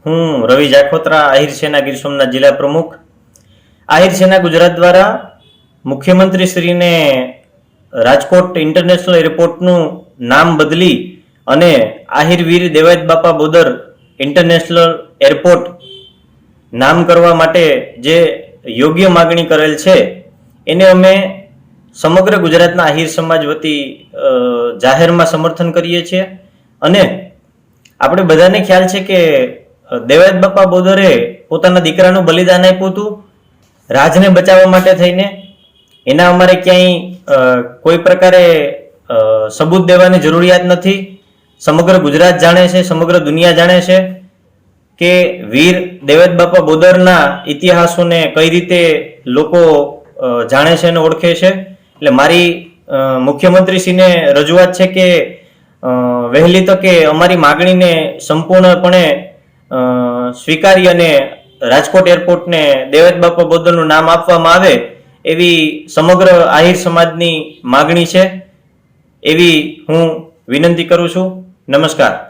હું રવિ જાખોત્રા, આહિર સેના ગીર સોમનાથ જિલ્લા પ્રમુખ. આહિર સેના ગુજરાત દ્વારા મુખ્યમંત્રી શ્રીને રાજકોટ ઇન્ટરનેશનલ એરપોર્ટનું નામ બદલી અને આહિર વીર દેવાયત બાપા બોદર ઇન્ટરનેશનલ એરપોર્ટ નામ કરવા માટે જે યોગ્ય માગણી કરેલ છે એને અમે સમગ્ર ગુજરાતના આહિર સમાજ વતી જાહેરમાં સમર્થન કરીએ છીએ. અને આપણે બધાને ખ્યાલ છે કે દેવાયત બાપા બોદરે પોતાના દીકરાનું બલિદાન આપ્યું હતું રાજને બચાવવા માટે થઈને. એના અમારે ક્યાંય કોઈ પ્રકારે સબૂત દેવાની જરૂરિયાત નથી. સમગ્ર ગુજરાત જાણે છે, સમગ્ર દુનિયા જાણે છે કે વીર દેવાયત બાપા બોદરના ઇતિહાસોને કઈ રીતે લોકો જાણે છે અને ઓળખે છે. એટલે મારી મુખ્યમંત્રીશ્રીને રજૂઆત છે કે વહેલી તકે અમારી માગણીને સંપૂર્ણપણે સ્વીકારી અને રાજકોટ એરપોર્ટને દેવાયત બાપા બોદરનું નામ આપવામાં આવે એવી સમગ્ર આહિર સમાજની માગણી છે. એવી હું વિનંતી કરું છું. નમસ્કાર.